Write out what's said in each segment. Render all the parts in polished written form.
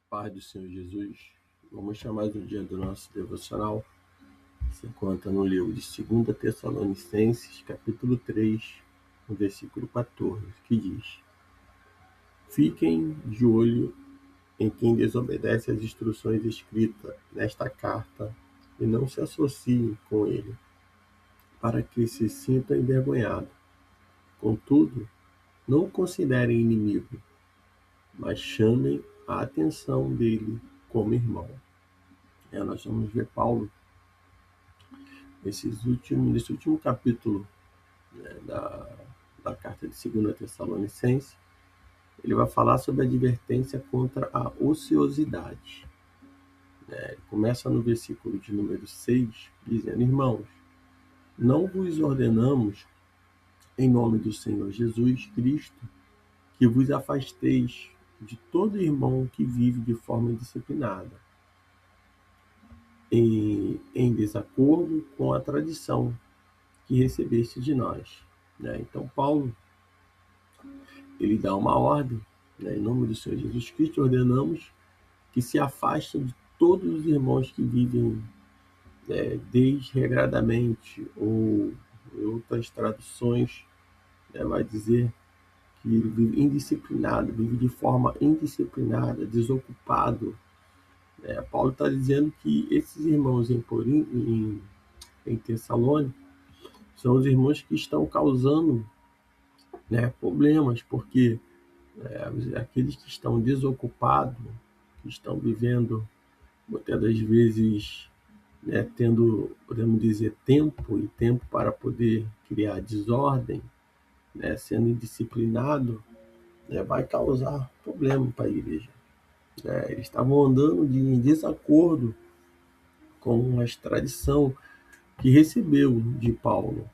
Paz do Senhor Jesus, vamos chamar mais um dia do nosso devocional. Se encontra no livro de 2 Tessalonicenses, capítulo 3, no versículo 14, que diz: Fiquem de olho em quem desobedece às instruções escritas nesta carta e não se associem com ele, para que se sintam envergonhados. Contudo, não o considerem inimigo, mas chamem a atenção dele como irmão. Nós vamos ver Paulo nesse último capítulo, da carta de 2 Tessalonicenses. Ele vai falar sobre a advertência contra a ociosidade. Ele começa no versículo de número 6, dizendo: Irmãos, não vos ordenamos, em nome do Senhor Jesus Cristo, que vos afasteis de todo irmão que vive de forma indisciplinada, em desacordo com a tradição que recebeste de nós. Então, Paulo, ele dá uma ordem, em nome do Senhor Jesus Cristo, ordenamos que se afastem de todos os irmãos que vivem desregradamente, ou em outras traduções, vai dizer que ele vive indisciplinado, vive de forma indisciplinada, desocupado. Paulo está dizendo que esses irmãos em Tessalônica são os irmãos que estão causando problemas, porque aqueles que estão desocupados, que estão vivendo, muitas das vezes, tendo, podemos dizer, tempo para poder criar desordem, sendo indisciplinado, vai causar problema para a igreja. Eles estavam andando em desacordo com as tradições que recebeu de Paulo,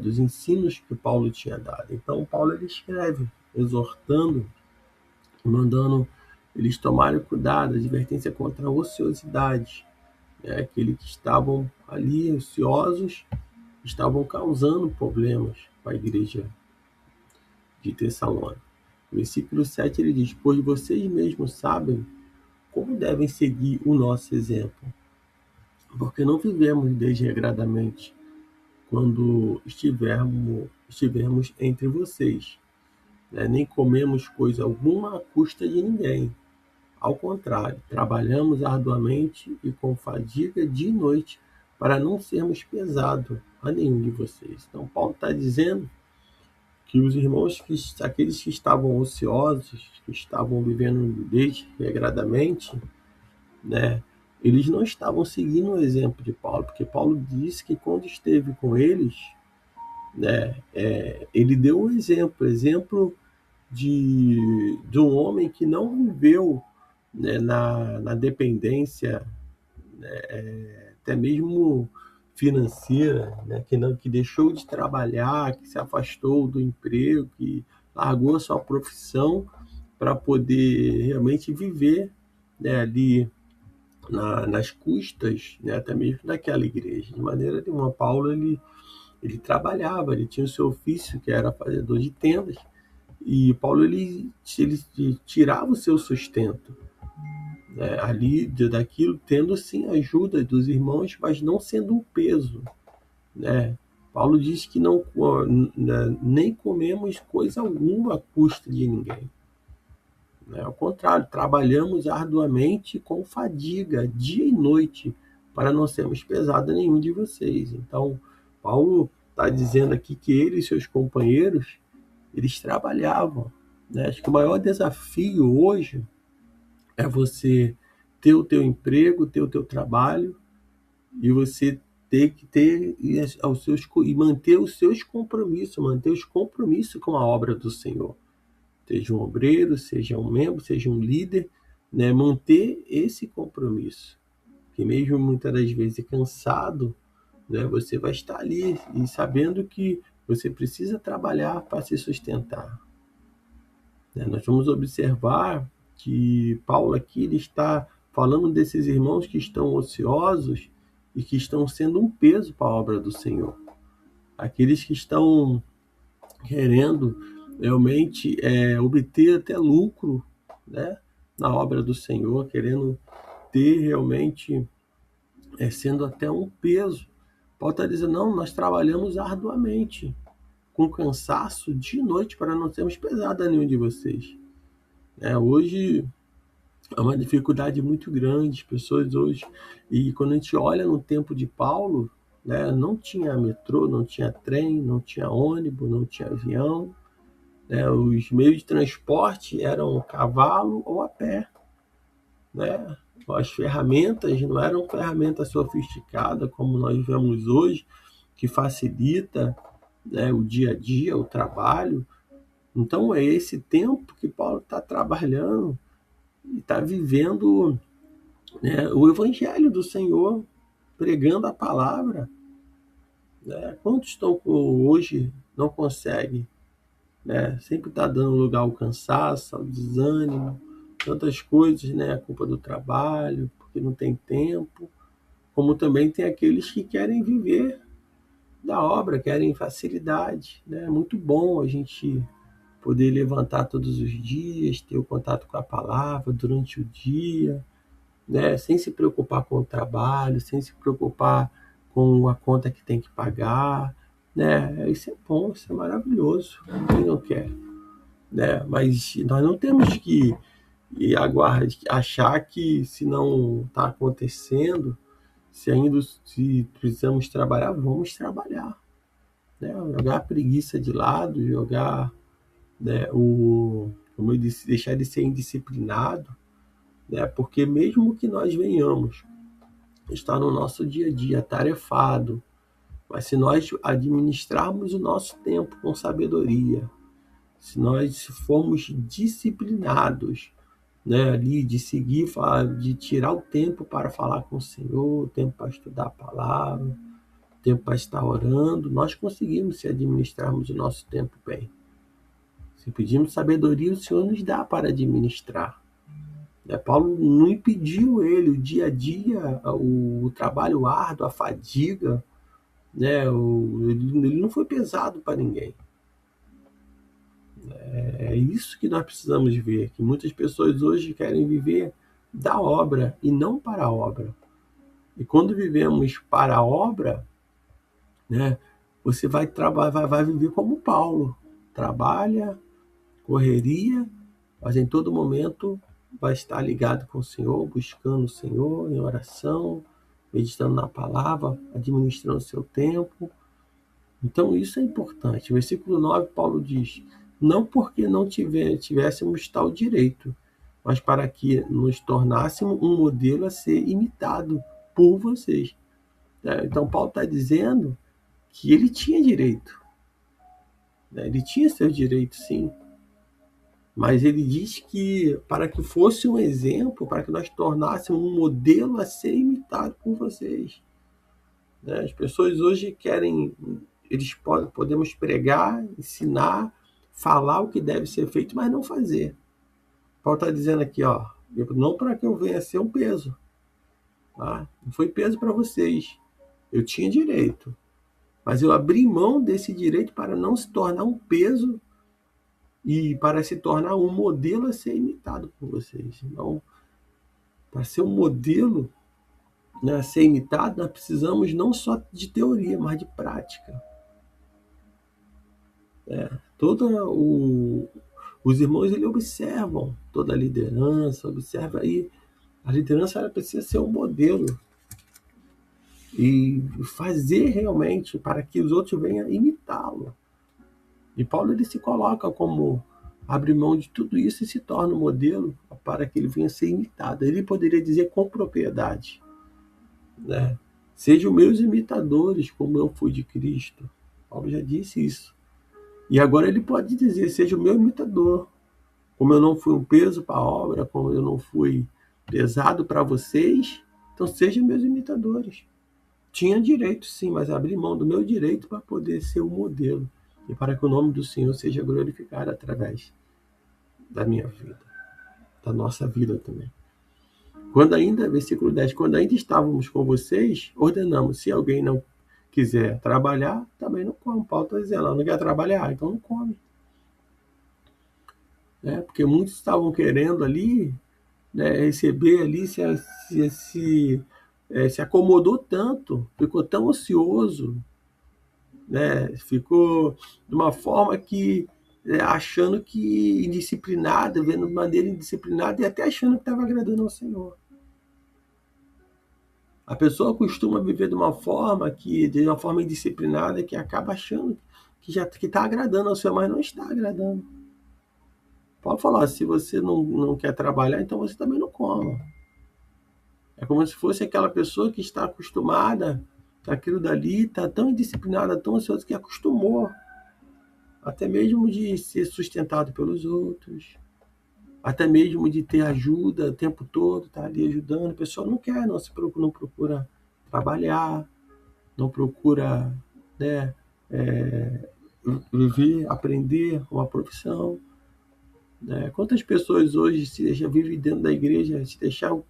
dos ensinos que Paulo tinha dado. Então, Paulo ele escreve, exortando, mandando eles tomarem cuidado, advertência contra a ociosidade. Aqueles que estavam ali ociosos estavam causando problemas para a igreja de Tessalônica. No versículo 7 ele diz: Pois vocês mesmos sabem como devem seguir o nosso exemplo, porque não vivemos desregradamente quando estivermos entre vocês, nem comemos coisa alguma à custa de ninguém. Ao contrário, trabalhamos arduamente e com fadiga dia e noite para não sermos pesados a nenhum de vocês. Então, Paulo está dizendo que os irmãos, aqueles que estavam ociosos, que estavam vivendo desregradamente, eles não estavam seguindo o exemplo de Paulo, porque Paulo disse que quando esteve com eles, ele deu um exemplo de um homem que não viveu, na dependência, até mesmo financeira, que deixou de trabalhar, que se afastou do emprego, que largou a sua profissão para poder realmente viver, ali nas custas, até mesmo daquela igreja. De maneira nenhuma, Paulo ele trabalhava, ele tinha o seu ofício, que era fazedor de tendas, e Paulo ele tirava o seu sustento, ali daquilo, tendo sim a ajuda dos irmãos, mas não sendo um peso. Paulo diz que não, nem comemos coisa alguma à custa de ninguém. Ao contrário, trabalhamos arduamente com fadiga, dia e noite, para não sermos pesados a nenhum de vocês. Então, Paulo está dizendo aqui que ele e seus companheiros, eles trabalhavam. Acho que o maior desafio hoje é você ter o teu emprego, ter o teu trabalho, e você ter que ter e manter os seus compromissos, manter os compromissos com a obra do Senhor. Seja um obreiro, seja um membro, seja um líder, manter esse compromisso. Que mesmo muitas das vezes cansado, você vai estar ali e sabendo que você precisa trabalhar para se sustentar. Nós vamos observar que Paulo aqui ele está falando desses irmãos que estão ociosos e que estão sendo um peso para a obra do Senhor. Aqueles que estão querendo realmente obter até lucro, na obra do Senhor, querendo ter realmente, sendo até um peso. Paulo está dizendo, não, nós trabalhamos arduamente, com cansaço, de noite, para não sermos pesados a nenhum de vocês. Hoje é uma dificuldade muito grande, as pessoas hoje, e quando a gente olha no tempo de Paulo, não tinha metrô, não tinha trem, não tinha ônibus, não tinha avião, os meios de transporte eram cavalo ou a pé, né? As ferramentas não eram ferramentas sofisticadas como nós vemos hoje, que facilita, o dia a dia, o trabalho. Então é esse tempo que Paulo está trabalhando e está vivendo, o evangelho do Senhor, pregando a palavra. Quantos estão hoje não conseguem, sempre está dando lugar ao cansaço, ao desânimo, tantas coisas, a culpa do trabalho, porque não tem tempo, como também tem aqueles que querem viver da obra, querem facilidade. É muito bom a gente poder levantar todos os dias, ter o contato com a palavra durante o dia, sem se preocupar com o trabalho, sem se preocupar com a conta que tem que pagar. Isso é bom, isso é maravilhoso. Quem não quer? Mas nós não temos que achar que se não está acontecendo, se precisamos trabalhar, vamos trabalhar. Jogar a preguiça de lado, jogar, como eu disse, deixar de ser indisciplinado, porque mesmo que nós venhamos estar no nosso dia a dia atarefado, mas se nós administrarmos o nosso tempo com sabedoria, se nós formos disciplinados, ali de seguir, de tirar o tempo para falar com o Senhor, o tempo para estudar a palavra, o tempo para estar orando, nós conseguimos se administrarmos o nosso tempo bem. Se pedimos sabedoria, o Senhor nos dá para administrar. Paulo não impediu ele o dia a dia, o trabalho árduo, a fadiga, ele não foi pesado para ninguém. É isso que nós precisamos ver, que muitas pessoas hoje querem viver da obra e não para a obra. E quando vivemos para a obra, você vai viver como Paulo. Trabalha, correria, mas em todo momento vai estar ligado com o Senhor, buscando o Senhor em oração, meditando na palavra, administrando o seu tempo. Então isso é importante. O versículo 9, Paulo diz, não porque não tivéssemos tal direito, mas para que nos tornássemos um modelo a ser imitado por vocês. Então Paulo está dizendo que ele tinha direito. Ele tinha seu direito, sim. Mas ele diz que para que fosse um exemplo, para que nós tornássemos um modelo a ser imitado por vocês. As pessoas hoje querem, podemos pregar, ensinar, falar o que deve ser feito, mas não fazer. Paulo está dizendo aqui, não para que eu venha ser um peso. Tá? Não foi peso para vocês. Eu tinha direito. Mas eu abri mão desse direito para não se tornar um peso e para se tornar um modelo a ser imitado por vocês. Então, para ser um modelo, a ser imitado, nós precisamos não só de teoria, mas de prática. Os irmãos ele observam toda a liderança, observa aí. A liderança ela precisa ser um modelo e fazer realmente para que os outros venham imitá-lo. E Paulo ele se coloca como abre mão de tudo isso e se torna um modelo para que ele venha a ser imitado. Ele poderia dizer com propriedade, sejam meus imitadores como eu fui de Cristo. Paulo já disse isso. E agora ele pode dizer, seja o meu imitador. Como eu não fui um peso para a obra, como eu não fui pesado para vocês, então sejam meus imitadores. Tinha direito sim, mas abri mão do meu direito para poder ser o modelo e para que o nome do Senhor seja glorificado através da minha vida, da nossa vida também. Quando ainda, versículo 10, quando ainda estávamos com vocês, ordenamos, se alguém não quiser trabalhar, também não come. Paulo está dizendo, não quer trabalhar, então não come. Porque muitos estavam querendo ali né, receber ali, se acomodou tanto, ficou tão ocioso, né, ficou de uma forma que achando que indisciplinada, vendo de maneira indisciplinada e até achando que estava agradando ao Senhor. A pessoa costuma viver de uma forma indisciplinada, que acaba achando que já que está agradando ao Senhor, mas não está agradando. Pode falar, se você não quer trabalhar, então você também não coma. É como se fosse aquela pessoa que está acostumada com aquilo dali, está tão indisciplinada, tão ansiosa, que acostumou até mesmo de ser sustentado pelos outros, até mesmo de ter ajuda o tempo todo, tá ali ajudando. A pessoa não quer, não procura trabalhar, não procura, né, é, viver, aprender uma profissão. Né? Quantas pessoas hoje se deixam vivem dentro da igreja, se deixar o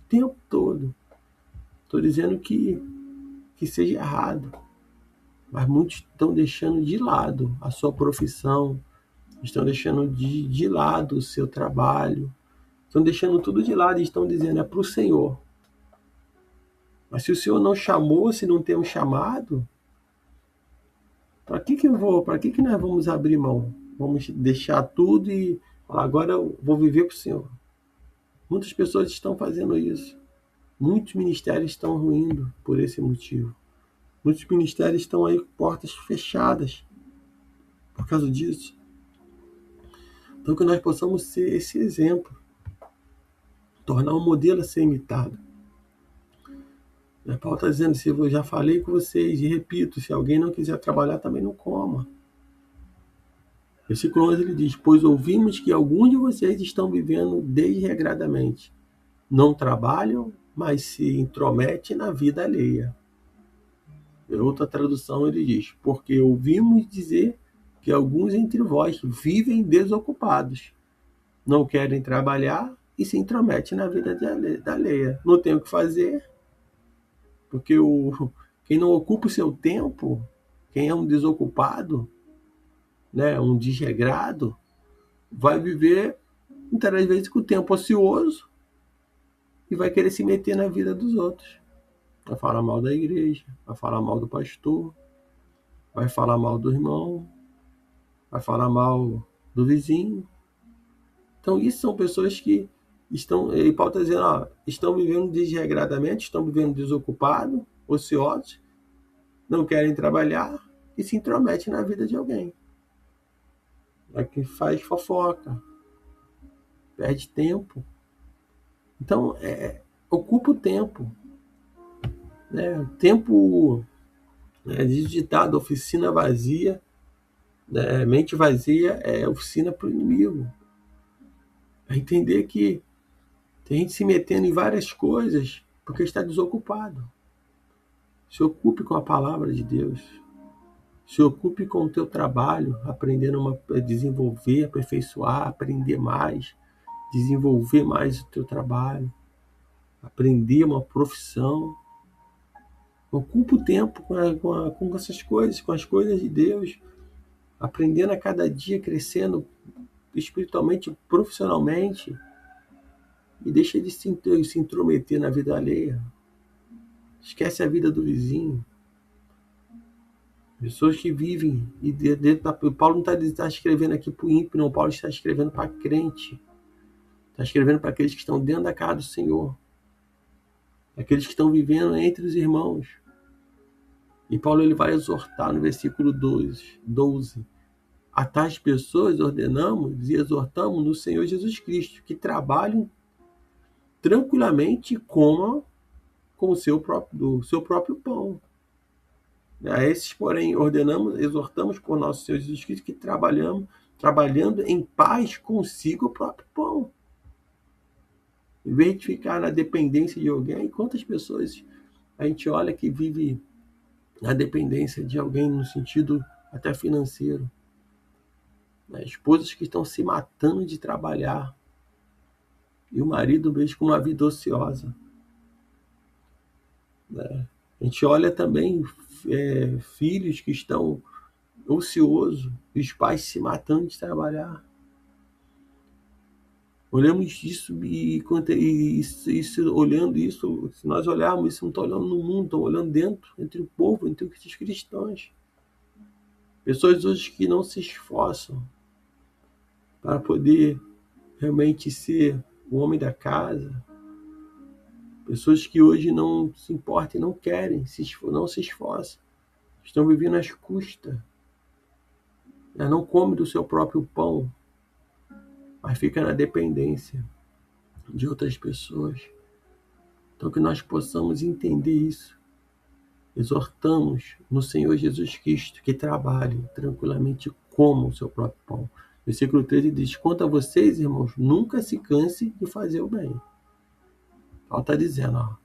tempo todo? Estou dizendo que seja errado, mas muitos estão deixando de lado a sua profissão, estão deixando de lado o seu trabalho, estão deixando tudo de lado e estão dizendo é para o Senhor. Mas se o Senhor não chamou, se não tem um chamado, para que nós vamos abrir mão? Vamos deixar tudo e falar, agora eu vou viver para o Senhor. Muitas pessoas estão fazendo isso. Muitos ministérios estão ruindo por esse motivo. Muitos ministérios estão aí com portas fechadas por causa disso. Então que nós possamos ser esse exemplo, tornar um modelo a ser imitado. Paulo está dizendo, se eu já falei com vocês, e repito, se alguém não quiser trabalhar, também não coma. Versículo 11 ele diz, pois ouvimos que alguns de vocês estão vivendo desregradamente. Não trabalham, mas se intrometem na vida alheia. Em outra tradução ele diz, porque ouvimos dizer que alguns entre vós vivem desocupados, não querem trabalhar e se intrometem na vida da alheia. Não tem o que fazer, porque quem não ocupa o seu tempo, quem é um desocupado, né, um desregrado, vai viver muitas vezes com o tempo ocioso e vai querer se meter na vida dos outros. Vai falar mal da igreja, vai falar mal do pastor, vai falar mal do irmão, vai falar mal do vizinho. Então, isso são pessoas que estão, e Paulo está dizendo, ó, estão vivendo desregradamente, estão vivendo desocupados, ociosos, não querem trabalhar e se intrometem na vida de alguém. É que faz fofoca, perde tempo. Então, ocupa o tempo. Né? O tempo, diz o ditado, oficina vazia, né? Mente vazia é oficina para o inimigo. É entender que tem gente se metendo em várias coisas porque está desocupado. Se ocupe com a palavra de Deus. Se ocupe com o teu trabalho, aprendendo a desenvolver, aperfeiçoar, aprender mais, desenvolver mais o teu trabalho, aprender uma profissão. Ocupa o tempo com essas coisas, com as coisas de Deus, aprendendo a cada dia, crescendo espiritualmente, profissionalmente, e deixa de se intrometer na vida alheia. Esquece a vida do vizinho. Pessoas que vivem, e Paulo não está escrevendo aqui para o ímpio, não. Paulo está escrevendo para crente. Está escrevendo para aqueles que estão dentro da casa do Senhor. Aqueles que estão vivendo entre os irmãos. E Paulo ele vai exortar no versículo 12. A tais pessoas ordenamos e exortamos no Senhor Jesus Cristo que trabalhem tranquilamente e comam com do seu próprio pão. A esses, porém, ordenamos, exortamos por nosso Senhor Jesus Cristo que trabalhando em paz consigo o próprio pão. Em vez de ficar na dependência de alguém, quantas pessoas a gente olha que vive na dependência de alguém no sentido até financeiro. Esposas que estão se matando de trabalhar e o marido mesmo com uma vida ociosa. A gente olha também filhos que estão ociosos e os pais se matando de trabalhar. Olhamos isso olhando isso, se nós olharmos isso, não está olhando no mundo, estão olhando dentro, entre o povo, entre os cristãos. Pessoas hoje que não se esforçam para poder realmente ser o homem da casa. Pessoas que hoje não se importam e não querem, não se esforçam. Estão vivendo às custas. Não come do seu próprio pão, mas fica na dependência de outras pessoas. Então que nós possamos entender isso. Exortamos no Senhor Jesus Cristo que trabalhe tranquilamente, coma o seu próprio pão. Versículo 13 diz: quanto a vocês, irmãos, nunca se canse de fazer o bem. Paulo está dizendo,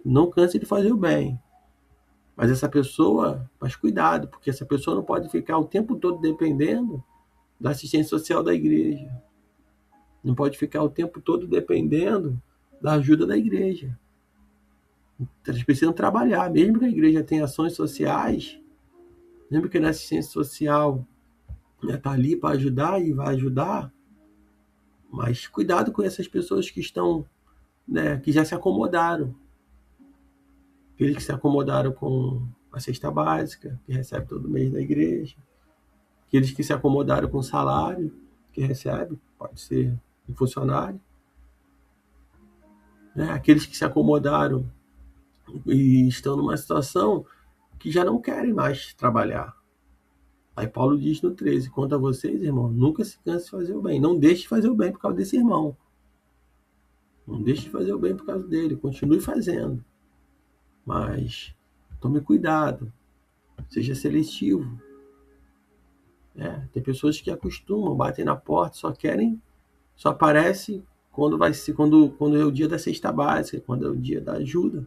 não canse de fazer o bem. Mas cuidado, porque essa pessoa não pode ficar o tempo todo dependendo da assistência social da igreja. Não pode ficar o tempo todo dependendo da ajuda da igreja. Eles precisam trabalhar, mesmo que a igreja tenha ações sociais, mesmo que a assistência social está ali para ajudar e vai ajudar, mas cuidado com essas pessoas que estão, que já se acomodaram. Aqueles que se acomodaram com a cesta básica, que recebe todo mês da igreja. Aqueles que se acomodaram com o salário, que recebe, pode ser um funcionário. Aqueles que se acomodaram e estão numa situação que já não querem mais trabalhar. Aí Paulo diz no 13, quanto a vocês, irmão, nunca se canse de fazer o bem. Não deixe de fazer o bem por causa desse irmão. Não deixe de fazer o bem por causa dele. Continue fazendo. Mas tome cuidado. Seja seletivo. Tem pessoas que acostumam, batem na porta, só aparece quando é o dia da cesta básica, quando é o dia da ajuda.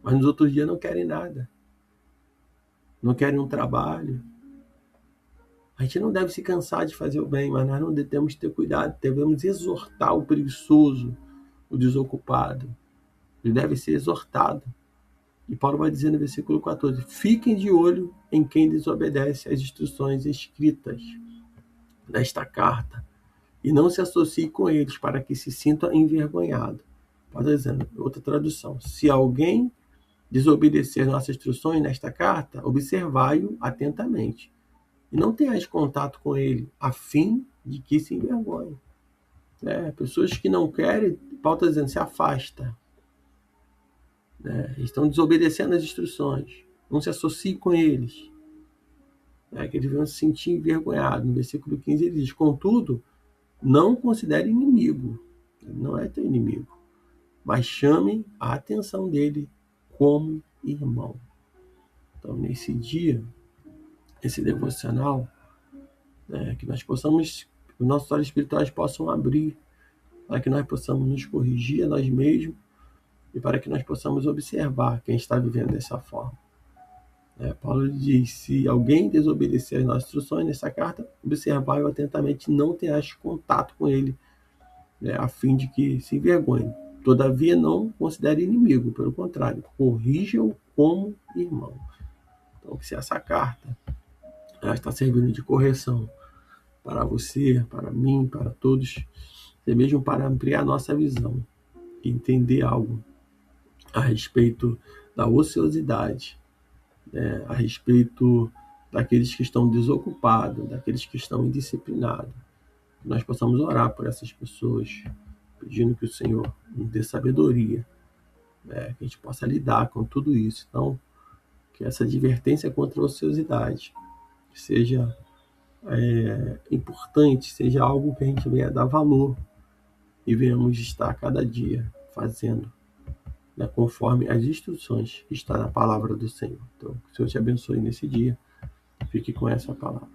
Mas nos outros dias não querem nada. Não querem um trabalho. A gente não deve se cansar de fazer o bem, mas nós não devemos ter cuidado. Devemos exortar o preguiçoso, o desocupado. Ele deve ser exortado. E Paulo vai dizer no versículo 14, fiquem de olho em quem desobedece às instruções escritas nesta carta e não se associe com eles para que se sinta envergonhado. Paulo está dizendo, outra tradução, se alguém desobedecer nossas instruções nesta carta, observai-o atentamente e não tenhais contato com ele, a fim de que se envergonhe. Pessoas que não querem, Paulo está dizendo, se afasta. Estão desobedecendo as instruções. Não se associe com eles. Que eles vão se sentir envergonhados. No versículo 15 ele diz, contudo, não considere inimigo. Ele não é teu inimigo. Mas chamem a atenção dele como irmão. Então, nesse dia, esse devocional, que nós possamos, os nossos olhos espirituais possam abrir, para que nós possamos nos corrigir a nós mesmos e para que nós possamos observar quem está vivendo dessa forma. Paulo diz, se alguém desobedecer as nossas instruções nessa carta, observai-o atentamente, não tenhas contato com ele, a fim de que se envergonhe. Todavia, não considere inimigo, pelo contrário, corrija-o como irmão. Então, que se essa carta ela está servindo de correção para você, para mim, para todos, até mesmo para ampliar nossa visão, entender algo a respeito da ociosidade, a respeito daqueles que estão desocupados, daqueles que estão indisciplinados. Que nós possamos orar por essas pessoas, pedindo que o Senhor nos dê sabedoria, que a gente possa lidar com tudo isso. Então, que essa advertência contra a ociosidade seja importante, seja algo que a gente venha dar valor e venhamos estar cada dia fazendo, conforme as instruções que está na palavra do Senhor. Então, que o Senhor te abençoe nesse dia. Fique com essa palavra.